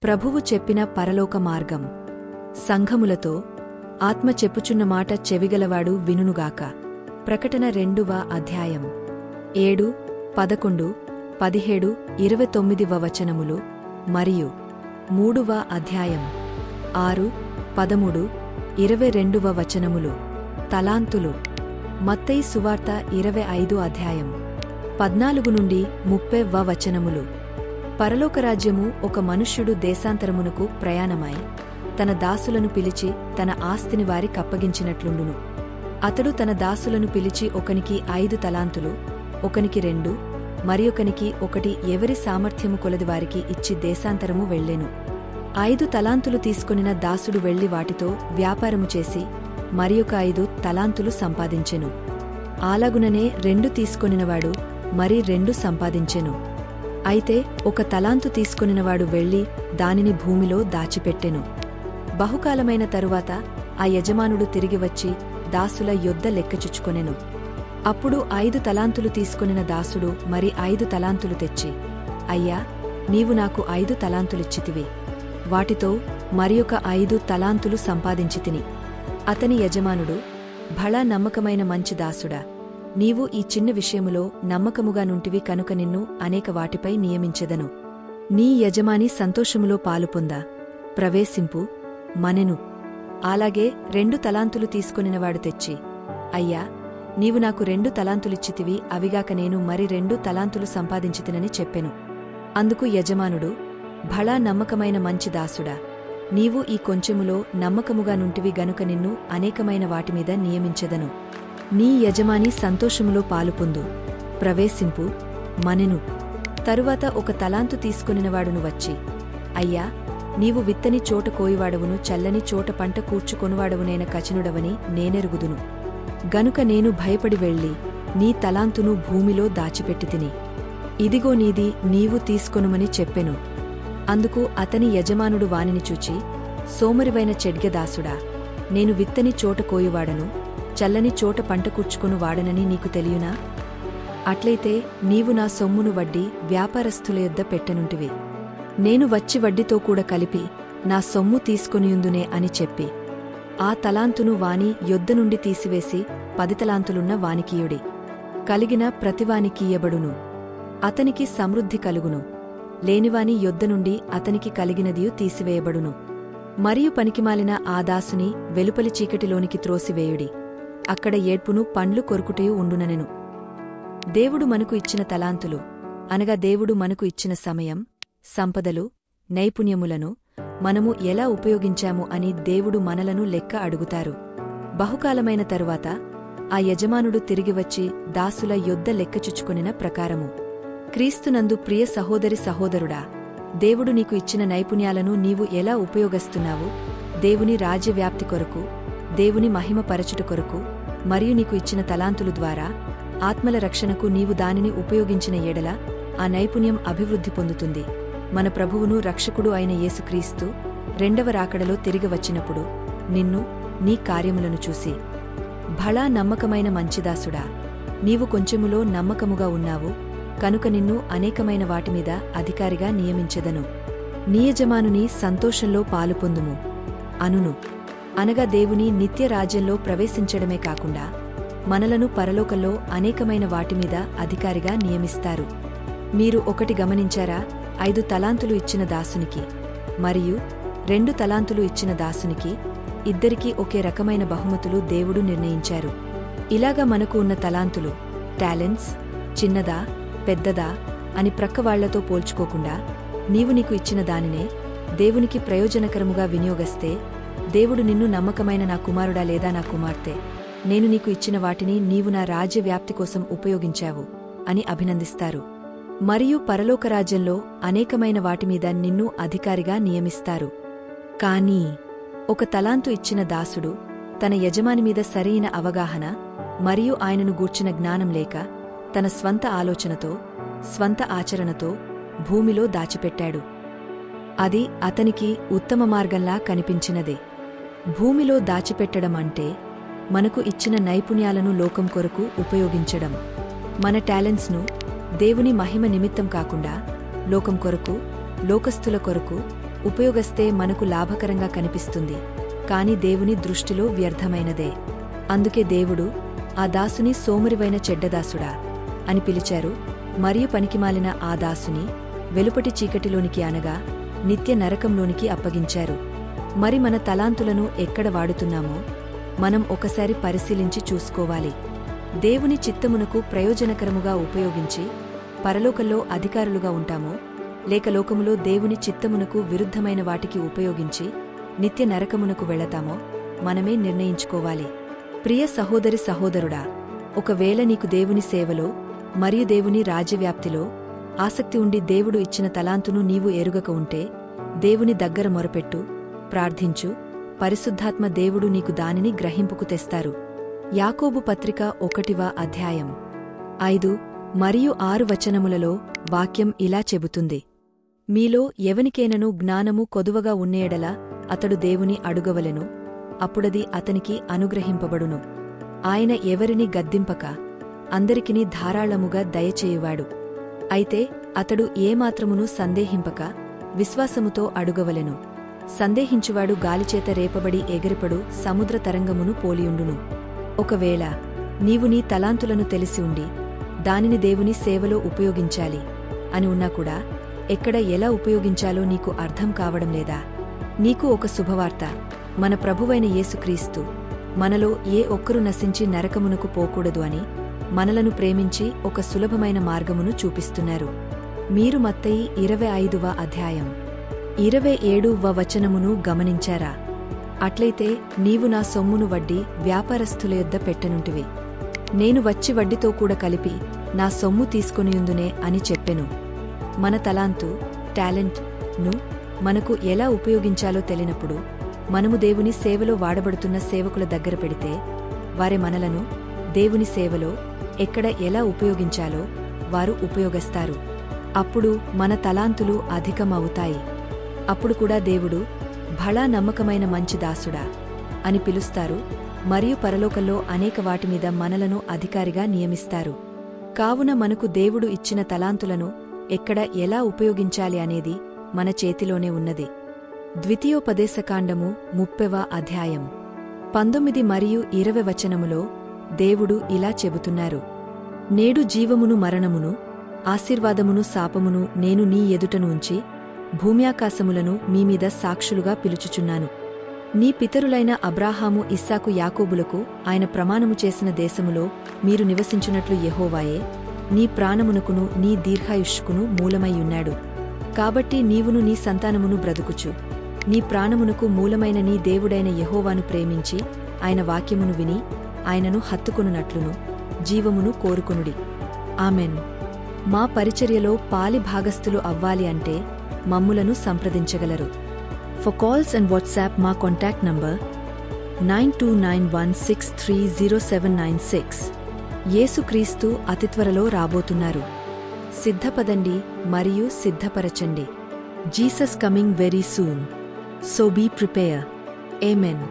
ప్రభువు చెప్పిన పరలోక మార్గం. సంఘములతో ఆత్మ చెప్పుచున్న మాట చెవిగలవాడు వినునుగాక. ప్రకటన 2వ అధ్యాయం 7, 11, 17, 29వ వచనములు మరియు 3వ అధ్యాయం 6, 13, 22వ వచనములు. తలాంతులు. మత్తయి సువార్త 25 అధ్యాయం 14 నుండి 30వ వచనములు. పరలోకరాజ్యము ఒక మనుష్యుడు దేశాంతరమునకు ప్రయాణమై తన దాసులను పిలిచి తన ఆస్తిని వారికప్పగించినట్లుండును. అతడు తన దాసులను పిలిచి ఒకనికి 5 తలాంతులు, ఒకనికి 2, మరియొకనికి 1 ఎవరి సామర్థ్యము కొలది వారికి ఇచ్చి దేశాంతరము వెళ్లెను. 5 తలాంతులు తీసుకొనిన దాసుడు వెళ్లి వాటితో వ్యాపారము చేసి మరియొక 5 తలాంతులు సంపాదించెను. అలాగుననే 2 తీసుకొనినవాడు మరి 2 సంపాదించెను. అయితే 1 తలాంతు తీసుకొనినవాడు వెళ్లి దానిని భూమిలో దాచిపెట్టెను. బహుకాలమైన తరువాత ఆ యజమానుడు తిరిగి వచ్చి దాసుల యొద్ద లెక్కచుచుకొనెను. అప్పుడు 5 తలాంతులు తీసుకొనిన దాసుడు మరి 5 తలాంతులు తెచ్చి, అయ్యా, నీవు నాకు 5 తలాంతులిచ్చితివి, వాటితో మరియొక 5 తలాంతులు సంపాదించితిని. అతని యజమానుడు, భళా నమ్మకమైన మంచి దాసుడా, నీవు ఈ చిన్న విషయములో నమ్మకముగా నుంటివి కనుక నిన్ను అనేక వాటిపై నియమించెదను. నీ యజమాని సంతోషములో పాలుపొంద ప్రవేశింపు మనెను. అలాగే 2 తలాంతులు తీసుకొనినవాడు తెచ్చి, అయ్యా, నీవు నాకు 2 తలాంతులిచ్చితివి, అవిగాక నేను మరి 2 తలాంతులు సంపాదించితినని చెప్పెను. అందుకు యజమానుడు, భళా నమ్మకమైన మంచి దాసుడా, నీవు ఈ కొంచెములో నమ్మకముగా నుంటివి గనుక నిన్ను అనేకమైన వాటిమీద నియమించెదను. నీ యజమాని సంతోషములో పాలుపొందు ప్రవేశింపు మనెను. తరువాత 1 తలాంతు తీసుకొనినవాడును వచ్చి, అయ్యా, నీవు విత్తని చోట కోయివాడవును, చల్లని చోట పంట కూర్చుకొనువాడవునైన కచినుడవని నేనెరుగుదును. గనుక నేను భయపడి వెళ్ళి నీ తలాంతును భూమిలో దాచిపెట్టితిని. ఇదిగో నీది, నీవు తీసుకొనుమని చెప్పెను. అందుకు అతని యజమానుడు వానిని చూచి, సోమరివైన చెడ్గదాసుడా, నేను విత్తని చోట కోయువాడను, చల్లని చోట పంట కూర్చుకొను వాడనని నీకు తెలియునా? అట్లయితే నీవు నా సొమ్మును వడ్డీ వ్యాపారస్థుల యొద్ద పెట్టెనుంటివి. నేను వచ్చి వడ్డీతో కూడా కలిపి నా సొమ్ము తీసుకొనియుందునే అని చెప్పి ఆ తలాంతును వాని యొద్ద నుండి తీసివేసి 10 తలాంతులున్న వానికియుడి. కలిగిన ప్రతివానికియ్యబడును, అతనికి సమృద్ధి కలుగును. లేనివాని యొద్ద నుండి అతనికి కలిగినదియు తీసివేయబడును. మరియు పనికిమాలిన ఆ దాసుని వెలుపలి చీకటిలోనికి త్రోసివేయుడి, అక్కడ ఏడ్పును పండ్లు కొరుకుటయు ఉండుననెను. దేవుడు మనకు ఇచ్చిన తలాంతులు, అనగా దేవుడు మనకు ఇచ్చిన సమయం, సంపదలు, నైపుణ్యములను మనము ఎలా ఉపయోగించాము అని దేవుడు మనలను లెక్క అడుగుతారు. బహుకాలమైన తరువాత ఆ యజమానుడు తిరిగివచ్చి దాసుల యొద్ద లెక్కచుచుకొనిన ప్రకారము. క్రీస్తునందు ప్రియ సహోదరి సహోదరుడా, దేవుడు నీకు ఇచ్చిన నైపుణ్యాలను నీవు ఎలా ఉపయోగిస్తున్నావు? దేవుని రాజ్యవ్యాప్తి కొరకు, దేవుని మహిమపరచుట కొరకు, మరియు నీకు ఇచ్చిన తలాంతులు ద్వారా ఆత్మల రక్షణకు నీవు దానిని ఉపయోగించిన ఎడల ఆ నైపుణ్యం అభివృద్ధి పొందుతుంది. మన ప్రభువును రక్షకుడు అయిన యేసుక్రీస్తు 2వ రాకడలో తిరిగి వచ్చినప్పుడు నిన్ను, నీ కార్యములను చూసి, భళా నమ్మకమైన మంచిదాసుడా, నీవు కొంచెములో నమ్మకముగా ఉన్నావు, కనుక నిన్ను అనేకమైన వాటిమీద అధికారిగా నియమించెదను. నీ యజమానుని సంతోషంలో పాలుపొందుము అనును. అనగా దేవుని నిత్య రాజ్యంలో ప్రవేశించడమే కాకుండా మనలను పరలోకంలో అనేకమైన వాటిమీద అధికారిగా నియమిస్తారు. మీరు 1 గమనించారా? 5 తలాంతులు ఇచ్చిన దాసునికి మరియు 2 తలాంతులు ఇచ్చిన దాసునికి ఇద్దరికీ ఒకే రకమైన బహుమతులు దేవుడు నిర్ణయించారు. ఇలాగా మనకు ఉన్న తలాంతులు, టాలెంట్స్ చిన్నదా పెద్దదా అని ప్రక్కవాళ్లతో పోల్చుకోకుండా నీవు నీకు ఇచ్చిన దానినే దేవునికి ప్రయోజనకరముగా వినియోగస్తే, దేవుడు నిన్ను నమ్మకమైన నా కుమారుడా లేదా నా కుమార్తె, నేను నీకు ఇచ్చిన వాటిని నీవు నా రాజ్య వ్యాప్తి కోసం ఉపయోగించావు అని అభినందిస్తారు. మరియు పరలోకరాజ్యంలో అనేకమైన వాటిమీద నిన్ను అధికారిగా నియమిస్తారు. కానీ 1 తలాంతు ఇచ్చిన దాసుడు తన యజమానిమీద సరైన అవగాహన మరియు ఆయనను గూర్చిన జ్ఞానం లేక తన స్వంత ఆలోచనతో, స్వంత ఆచరణతో భూమిలో దాచిపెట్టాడు. అది అతనికి ఉత్తమ మార్గంలా కనిపించినదే. భూమిలో దాచిపెట్టడం అంటే మనకు ఇచ్చిన నైపుణ్యాలను లోకం కొరకు ఉపయోగించడం. మన టాలెంట్స్ను దేవుని మహిమ నిమిత్తం కాకుండా లోకం కొరకు, లోకస్తుల కొరకు, ఉపయోగస్తే మనకు లాభకరంగా కనిపిస్తుంది, కాని దేవుని దృష్టిలో వ్యర్థమైనదే. అందుకే దేవుడు ఆ దాసుని సోమరివైన చెడ్డదాసుడా అని పిలిచారు, మరియు పనికిమాలిన ఆ దాసుని వెలుపటి చీకటిలోనికి అనగా నిత్య నరకంలోనికి అప్పగించారు. మరి మన తలాంతులను ఎక్కడ వాడుతున్నామో మనం ఒకసారి పరిశీలించి చూసుకోవాలి. దేవుని చిత్తమునకు ప్రయోజనకరముగా ఉపయోగించి పరలోకంలో అధికారులుగా ఉంటామో, లేక లోకములో దేవుని చిత్తమునకు విరుద్ధమైన వాటికి ఉపయోగించి నిత్య నరకమునకు వెళతామో మనమే నిర్ణయించుకోవాలి. ప్రియ సహోదరి సహోదరుడా, ఒకవేళ నీకు దేవుని సేవలో మరియు దేవుని రాజ్యవ్యాప్తిలో ఆసక్తి ఉండి దేవుడు ఇచ్చిన తలాంతును నీవు ఎరుగక ఉంటే దేవుని దగ్గర మొరపెట్టు, ప్రార్థించు. పరిశుద్ధాత్మ దేవుడు నీకు దానిని గ్రహింపుకు తెస్తారు. యాకోబు పత్రిక 1వ అధ్యాయం 5 మరియు 6 వచనములలో వాక్యం ఇలా చెబుతుంది: మీలో ఎవనికేనను జ్ఞానము కొదువగా ఉన్నేడల అతడు దేవుని అడుగవలెను, అప్పుడది అతనికి అనుగ్రహింపబడును. ఆయన ఎవరిని గద్దింపక అందరికిని ధారాళముగా దయచేయువాడు. అయితే అతడు ఏమాత్రమును సందేహింపక విశ్వాసముతో అడుగవలెను. సందేహించువాడు గాలిచేత రేపబడి ఎగిరిపడు సముద్ర తరంగమును పోలియుండును. ఒకవేళ నీవు నీ తలాంతులను తెలిసి ఉండి దానిని దేవుని సేవలో ఉపయోగించాలి అని ఉన్నా కూడా ఎక్కడ ఎలా ఉపయోగించాలో నీకు అర్థం కావడం లేదా? నీకు ఒక శుభవార్త. మన ప్రభువైన యేసుక్రీస్తు మనలో ఏ ఒక్కరూ నశించి నరకమునకు పోకూడదు అని మనలను ప్రేమించి ఒక సులభమైన మార్గమును చూపిస్తున్నారు. మీరు మత్తయి 25వ అధ్యాయం 27వ వచనమును గమనించారా? అట్లయితే నీవు నా సొమ్మును వడ్డీ వ్యాపారస్థుల యొద్ద పెట్టనుంటివి. నేను వచ్చి వడ్డీతో కూడా కలిపి నా సొమ్ము తీసుకొనియుందునే అని చెప్పెను. మన తలాంతు, టాలెంట్ ను మనకు ఎలా ఉపయోగించాలో తెలియనప్పుడు మనము దేవుని సేవలో వాడబడుతున్న సేవకుల దగ్గర పెడితే వారే మనలను దేవుని సేవలో ఎక్కడ ఎలా ఉపయోగించాలో వారు ఉపయోగిస్తారు. అప్పుడు మన తలాంతులు అధికమవుతాయి. అప్పుడు కూడా దేవుడు భళా నమ్మకమైన మంచి దాసుడా అని పిలుస్తారు మరియు పరలోకంలో అనేక వాటిమీద మనలను అధికారిగా నియమిస్తారు. కావున మనకు దేవుడు ఇచ్చిన తలాంతులను ఎక్కడ ఎలా ఉపయోగించాలి అనేది మన చేతిలోనే ఉన్నది. ద్వితీయోపదేశకాండము 30వ అధ్యాయం 19 మరియు 20 వచనములో దేవుడు ఇలా చెబుతున్నారు: నేడు జీవమును మరణమును, ఆశీర్వాదమును శాపమును నేను నీ ఎదుటను ఉంచి భూమ్యాకాశములను మీమీద సాక్షులుగా పిలుచుచున్నాను. నీ పితరులైన అబ్రాహాము, ఇస్సాకు, యాకోబులకు ఆయన ప్రమాణము చేసిన దేశములో మీరు నివసించున్నట్లు యెహోవాయే నీ ప్రాణమునకును నీ దీర్ఘాయుష్కును మూలమైయున్నాడు. కాబట్టి నీవును నీ సంతానమును బ్రతుకుచు నీ ప్రాణమునకు మూలమైన నీ దేవుడైన యెహోవాను ప్రేమించి ఆయన వాక్యమును విని ఆయనను హత్తుకొనున్నట్లును జీవమును కోరుకొనుడి. ఆమెన్. మా పరిచర్యలో పాలి భాగస్థులు అవ్వాలి అంటే మమ్ములను సంప్రదించగలరు. For calls and WhatsApp మా కాంటాక్ట్ నంబర్ 9291630796. యేసుక్రీస్తు అతిత్వరలో రాబోతున్నారు. సిద్ధపదండి మరియు సిద్ధపరచండి. Jesus coming very soon. So be prepare. Amen.